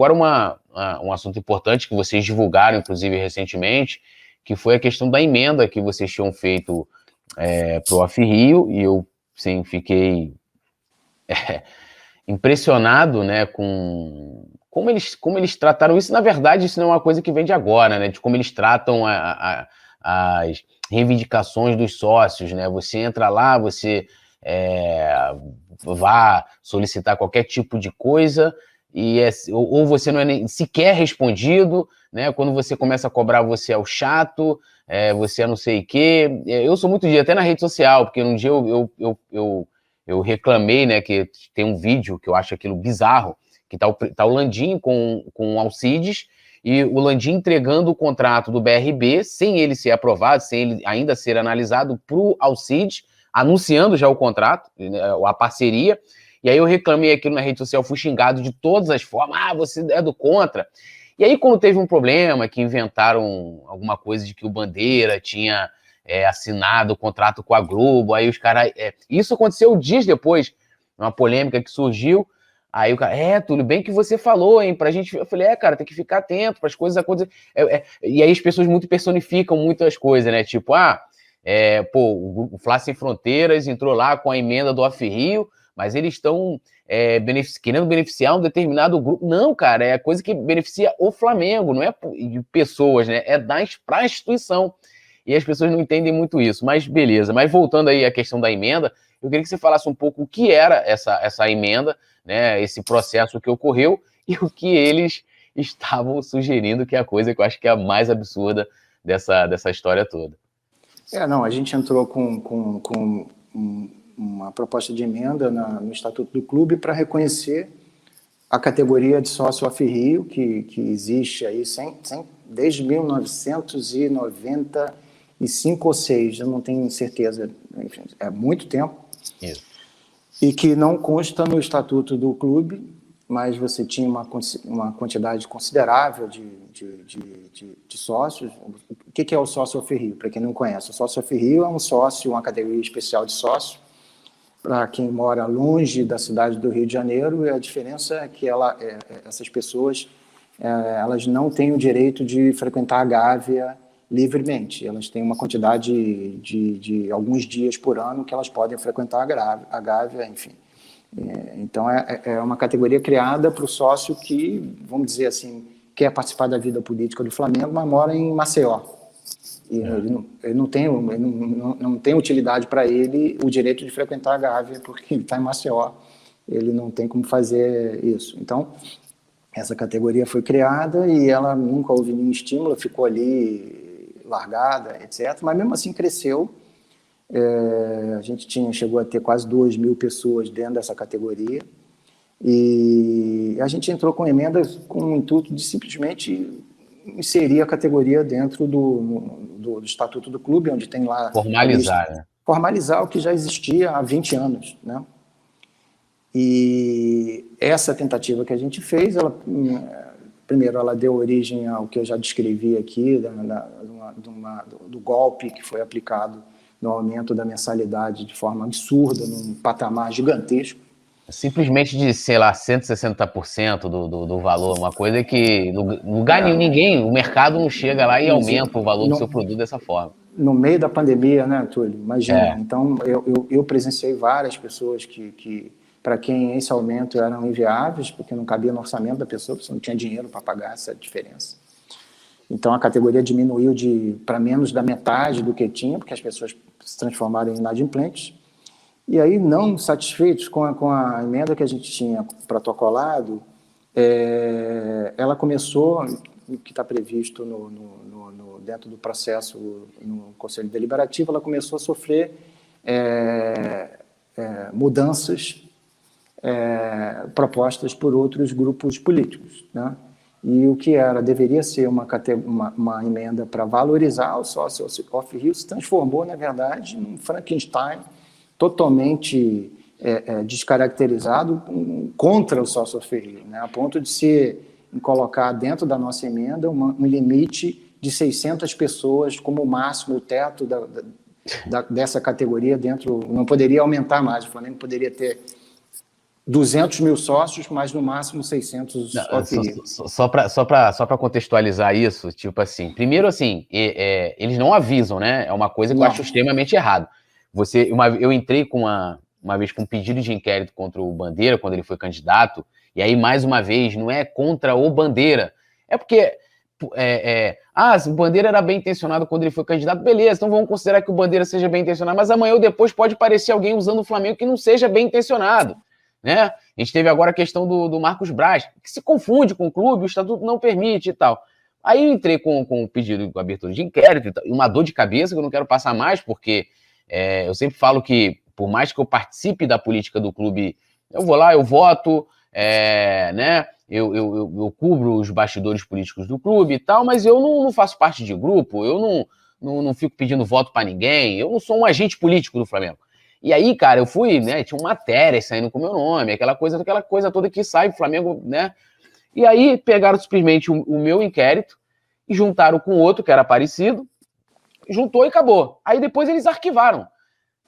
Agora um assunto importante que vocês divulgaram, inclusive, recentemente, que foi a questão da emenda que vocês tinham feito para o AFRIO, e eu, sim, fiquei impressionado, né, com como eles trataram isso. Na verdade, isso não é uma coisa que vem de agora, né, de como eles tratam as reivindicações dos sócios, né? Você entra lá, você vá solicitar qualquer tipo de coisa e ou você não é nem sequer respondido, né? Quando você começa a cobrar, você é o chato, você é não sei o quê. Eu sou muito até na rede social, porque um dia eu reclamei, né, que tem um vídeo que eu acho aquilo bizarro, que tá o Landim com o Alcides, e o Landim entregando o contrato do BRB, sem ele ser aprovado, sem ele ainda ser analisado, para o Alcides, anunciando já o contrato, a parceria. E aí eu reclamei aquilo na rede social, fui xingado de todas as formas, você é do contra. E aí quando teve um problema, que inventaram alguma coisa de que o Bandeira tinha assinado o contrato com a Globo, aí os caras... isso aconteceu dias depois, uma polêmica que surgiu. Aí o cara, Túlio, bem que você falou, hein, pra gente... Eu falei, cara, tem que ficar atento para as coisas acontecerem. E aí as pessoas muito personificam muitas coisas, né? Tipo, o Fla Sem Fronteiras entrou lá com a emenda do AFRIO, mas eles estão querendo beneficiar um determinado grupo. Não, cara, é coisa que beneficia o Flamengo, não é de pessoas, né? É para a instituição. E as pessoas não entendem muito isso, mas beleza. Mas voltando aí à questão da emenda, eu queria que você falasse um pouco o que era essa emenda, né, esse processo que ocorreu e o que eles estavam sugerindo, que é a coisa que eu acho que é a mais absurda dessa história toda. Não, a gente entrou com uma proposta de emenda no Estatuto do Clube para reconhecer a categoria de sócio AFRIO, que existe aí desde 1995 ou 6, eu não tenho certeza, enfim, é muito tempo. Isso. E que não consta no Estatuto do Clube, mas você tinha uma quantidade considerável de sócios. O que é o sócio AFRIO? Para quem não conhece, o sócio AFRIO é um sócio, uma categoria especial de sócio, para quem mora longe da cidade do Rio de Janeiro, e a diferença é que essas pessoas elas não têm o direito de frequentar a Gávea livremente. Elas têm uma quantidade de alguns dias por ano que elas podem frequentar a Gávea, enfim. Então, é uma categoria criada para o sócio que, vamos dizer assim, quer participar da vida política do Flamengo, mas mora em Maceió. E ele não tem utilidade para ele o direito de frequentar a Gávea, porque ele está em Maceió. Ele não tem como fazer isso. Então, essa categoria foi criada e ela nunca houve nenhum estímulo, ficou ali largada, etc. Mas mesmo assim cresceu. A gente chegou a ter quase 2.000 pessoas dentro dessa categoria. E a gente entrou com emendas com o intuito de simplesmente inserir a categoria dentro do Estatuto do Clube, onde tem lá... Formalizar, né? Formalizar o que já existia há 20 anos, né? E essa tentativa que a gente fez, primeiro ela deu origem ao que eu já descrevi aqui, do golpe que foi aplicado no aumento da mensalidade de forma absurda, num patamar gigantesco. Simplesmente de, sei lá, 160% do valor, uma coisa que lugar ninguém, o mercado não chega lá e aumenta o valor do seu produto dessa forma. No meio da pandemia, né, Túlio? Imagina. Então, eu presenciei várias pessoas que para quem esse aumento eram inviáveis, porque não cabia no orçamento da pessoa, você não tinha dinheiro para pagar essa diferença. Então, a categoria diminuiu para menos da metade do que tinha, porque as pessoas se transformaram em inadimplentes. E aí, não satisfeitos com a emenda que a gente tinha protocolado, ela começou, o que está previsto dentro do processo no Conselho Deliberativo, ela começou a sofrer mudanças propostas por outros grupos políticos, né? E o que deveria ser uma emenda para valorizar o sócio AFRIO se transformou, na verdade, num Frankenstein totalmente descaracterizado contra o sócio AFRIO, né? A ponto de colocar dentro da nossa emenda um limite de 600 pessoas como o máximo, o teto dessa categoria dentro, não poderia aumentar mais, o Flamengo poderia ter 200 mil sócios, mas no máximo 600 OFRI. Só para contextualizar isso, tipo assim, primeiro assim, eles não avisam, né? É uma coisa que eu acho extremamente errado. Eu entrei uma vez com um pedido de inquérito contra o Bandeira, quando ele foi candidato, e aí, mais uma vez, não é contra o Bandeira, é porque se o Bandeira era bem intencionado quando ele foi candidato, beleza, então vamos considerar que o Bandeira seja bem intencionado, mas amanhã ou depois pode aparecer alguém usando o Flamengo que não seja bem intencionado, né? A gente teve agora a questão do Marcos Braz, que se confunde com o clube, o estatuto não permite e tal. Aí eu entrei com o pedido de abertura de inquérito e uma dor de cabeça que eu não quero passar mais, porque eu sempre falo que, por mais que eu participe da política do clube, eu vou lá, eu voto, né? Eu cubro os bastidores políticos do clube e tal, mas eu não faço parte de grupo, eu não fico pedindo voto para ninguém, eu não sou um agente político do Flamengo. E aí, cara, eu fui, né? Tinha matérias saindo com o meu nome, aquela coisa toda que sai do Flamengo, né? E aí pegaram simplesmente o meu inquérito e juntaram com outro que era parecido, juntou e acabou. Aí depois eles arquivaram.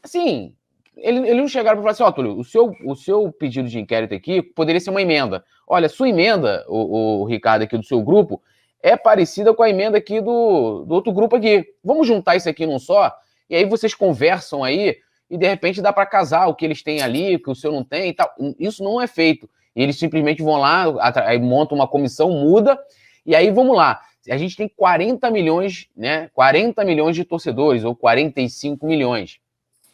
Assim, eles não chegaram para falar assim, Túlio, o seu pedido de inquérito aqui poderia ser uma emenda. Olha, sua emenda, o Ricardo aqui do seu grupo, é parecida com a emenda aqui do outro grupo aqui. Vamos juntar isso aqui num só? E aí vocês conversam aí e de repente dá para casar o que eles têm ali, o que o seu não tem e tal. Isso não é feito. E eles simplesmente vão lá, aí montam uma comissão, muda, e aí vamos lá. A gente tem 40 milhões, né? 40 milhões de torcedores, ou 45 milhões,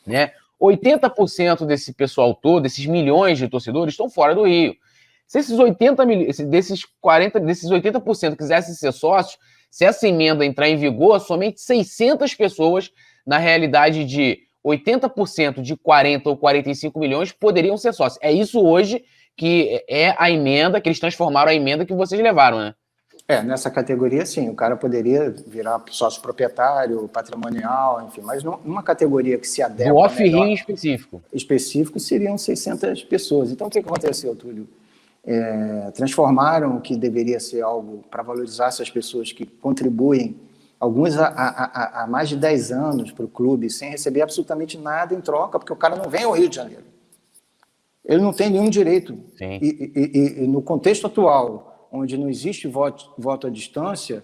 né? 80% desse pessoal todo, desses milhões de torcedores, estão fora do Rio. Se esses 80% quisessem ser sócios, se essa emenda entrar em vigor, somente 600 pessoas, na realidade de 80% de 40 ou 45 milhões, poderiam ser sócios. É isso hoje que é a emenda, que eles transformaram a emenda que vocês levaram, né? Nessa categoria, sim, o cara poderia virar sócio proprietário, patrimonial, enfim, mas numa categoria que se adequa do OFRI em específico, seriam 600 pessoas. Então, o que aconteceu, Túlio? Transformaram o que deveria ser algo para valorizar essas pessoas que contribuem, alguns há mais de 10 anos para o clube, sem receber absolutamente nada em troca, porque o cara não vem ao Rio de Janeiro. Ele não tem nenhum direito. E no contexto atual, onde não existe voto à distância,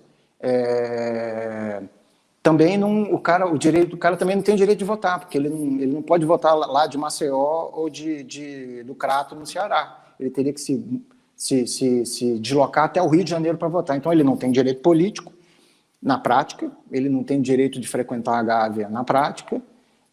também o direito do cara também não tem direito de votar, porque ele não pode votar lá de Maceió ou do Crato, no Ceará. Ele teria que se deslocar até o Rio de Janeiro para votar. Então, ele não tem direito político, na prática, ele não tem direito de frequentar a Gávea na prática.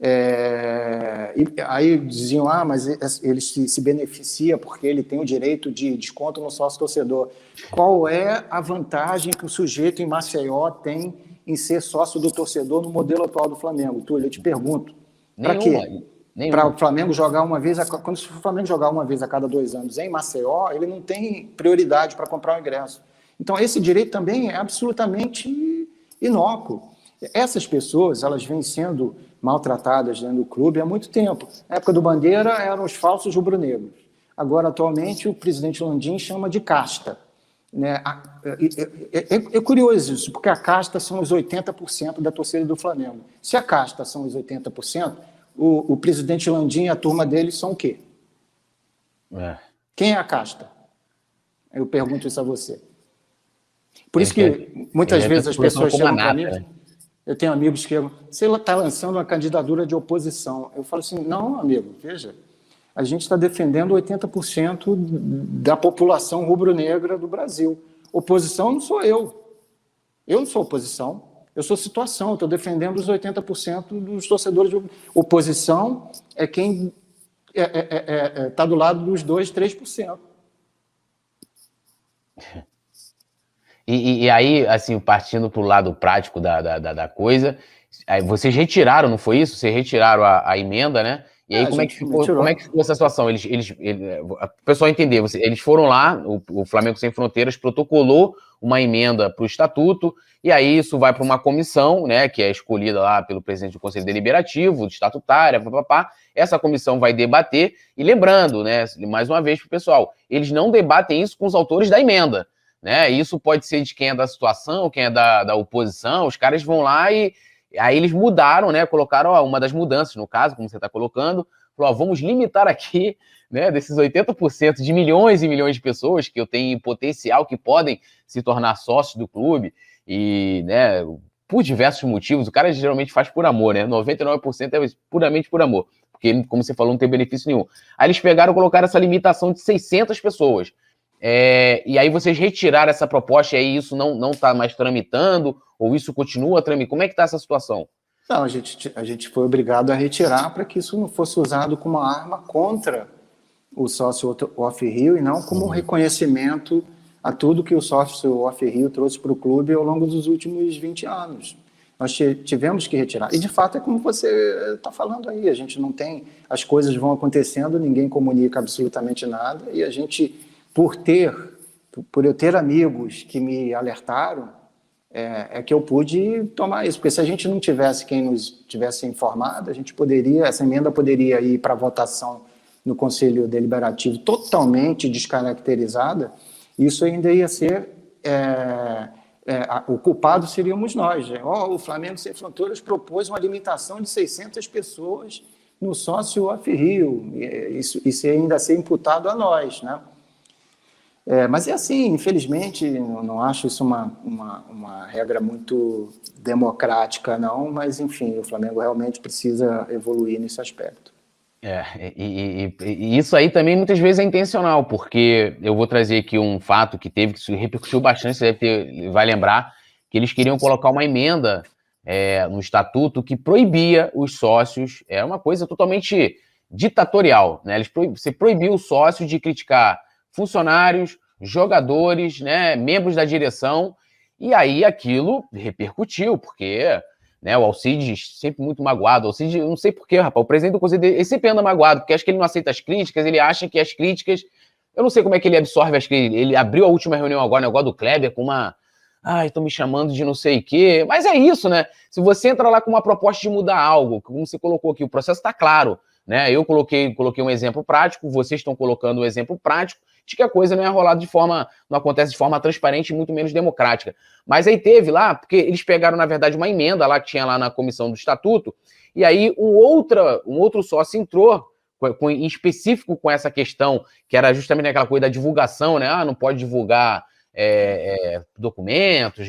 E aí diziam, mas ele se beneficia porque ele tem o direito de desconto no sócio-torcedor. Qual é a vantagem que o sujeito em Maceió tem em ser sócio do torcedor no modelo atual do Flamengo? Túlio, eu te pergunto, para quê? Para o Flamengo jogar uma vez, quando o Flamengo jogar uma vez a cada 2 anos em Maceió, ele não tem prioridade para comprar o ingresso. Então, esse direito também é absolutamente inócuo. Essas pessoas, elas vêm sendo maltratadas dentro do clube há muito tempo. Na época do Bandeira, eram os falsos rubro-negros. Agora, atualmente, o presidente Landim chama de casta. Né? É curioso isso, porque a casta são os 80% da torcida do Flamengo. Se a casta são os 80%, o presidente Landim e a turma dele são o quê? Quem é a casta? Eu pergunto isso a você. Por isso que muitas vezes as pessoas chegam para mim... Eu tenho amigos que você está lançando uma candidatura de oposição. Eu falo assim, não, amigo, veja, a gente está defendendo 80% da população rubro-negra do Brasil. Oposição não sou eu. Eu não sou oposição, eu sou situação, eu estou defendendo os 80% dos torcedores. Oposição é quem está do lado dos 2%, 3%. E aí, assim, partindo para o lado prático da coisa, aí vocês retiraram, não foi isso? Vocês retiraram a emenda, né? E aí, como é que ficou essa situação? O pessoal entender, eles foram lá, o Flamengo Sem Fronteiras protocolou uma emenda para o estatuto, e aí isso vai para uma comissão, né, que é escolhida lá pelo presidente do Conselho Deliberativo, de estatutária, papapá. Essa comissão vai debater, e lembrando, né, mais uma vez para o pessoal, eles não debatem isso com os autores da emenda. Né? Isso pode ser de quem é da situação, quem é da oposição, os caras vão lá e aí eles mudaram, né? Colocaram uma das mudanças, no caso, como você está colocando, falou, ó, vamos limitar aqui, né, desses 80% de milhões e milhões de pessoas que eu tenho em potencial, que podem se tornar sócios do clube, e, né, por diversos motivos, o cara geralmente faz por amor, né, 99% é puramente por amor, porque, como você falou, não tem benefício nenhum. Aí eles pegaram e colocaram essa limitação de 600 pessoas. E aí vocês retiraram essa proposta e aí isso não está mais tramitando, ou isso continua tramitando? Como é que está essa situação? Não, a gente foi obrigado a retirar para que isso não fosse usado como uma arma contra o sócio off-Rio e não como um reconhecimento a tudo que o sócio off-Rio trouxe para o clube ao longo dos últimos 20 anos. Nós tivemos que retirar. E, de fato, é como você está falando aí, a gente não tem... As coisas vão acontecendo, ninguém comunica absolutamente nada, e a gente, por eu ter amigos que me alertaram, é que eu pude tomar isso, porque se a gente não tivesse quem nos tivesse informado, essa emenda poderia ir para votação no Conselho Deliberativo totalmente descaracterizada, e isso ainda ia ser... o culpado seríamos nós. O Flamengo Sem Fronteiras propôs uma limitação de 600 pessoas no sócio off-Rio, isso ainda a ser imputado a nós, né? Mas é assim, infelizmente, não acho isso uma regra muito democrática, não, mas, enfim, o Flamengo realmente precisa evoluir nesse aspecto. E isso aí também muitas vezes é intencional, porque eu vou trazer aqui um fato que repercutiu bastante, você vai lembrar, que eles queriam colocar uma emenda no estatuto que proibia os sócios, é uma coisa totalmente ditatorial, né? Você proibiu o sócio de criticar funcionários, jogadores, né, membros da direção, e aí aquilo repercutiu, porque, né, o Alcides sempre muito magoado, o Alcides, eu não sei porquê, rapaz, o presidente do Conselho, ele sempre anda magoado, porque acho que ele não aceita as críticas, ele acha que as críticas, eu não sei como é que ele absorve as críticas, ele abriu a última reunião agora, o negócio do Kleber, com estão me chamando de não sei o quê, mas é isso, né, se você entra lá com uma proposta de mudar algo, como você colocou aqui, o processo está claro, né, eu coloquei um exemplo prático, vocês estão colocando um exemplo prático, de que a coisa não não acontece de forma transparente e muito menos democrática. Mas aí teve lá, porque eles pegaram, na verdade, uma emenda lá que tinha lá na comissão do estatuto, e aí um outro sócio entrou, em específico com essa questão, que era justamente aquela coisa da divulgação, né? Não pode divulgar documentos,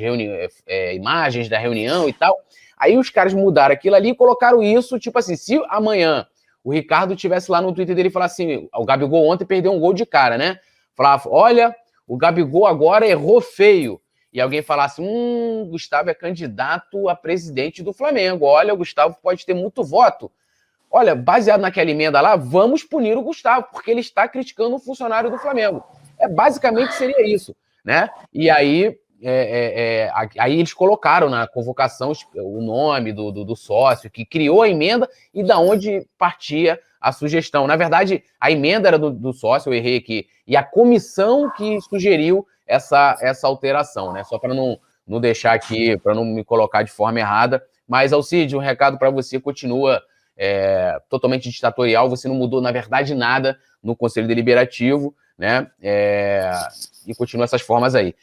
imagens da reunião e tal. Aí os caras mudaram aquilo ali e colocaram isso, tipo assim, se amanhã o Ricardo tivesse lá no Twitter dele e falasse assim, o Gabigol ontem perdeu um gol de cara, né? Falava, olha, o Gabigol agora errou feio. E alguém falasse, Gustavo é candidato a presidente do Flamengo. Olha, o Gustavo pode ter muito voto. Olha, baseado naquela emenda lá, vamos punir o Gustavo, porque ele está criticando um funcionário do Flamengo. Basicamente seria isso, né? E aí, aí eles colocaram na convocação o nome do sócio que criou a emenda e da onde partia a sugestão. Na verdade, a emenda era do sócio, eu errei aqui, e a comissão que sugeriu essa alteração, né? Só para não deixar aqui, para não me colocar de forma errada. Mas, Alcides, um recado para você, continua totalmente ditatorial, você não mudou, na verdade, nada no Conselho Deliberativo, né? E continua essas formas aí.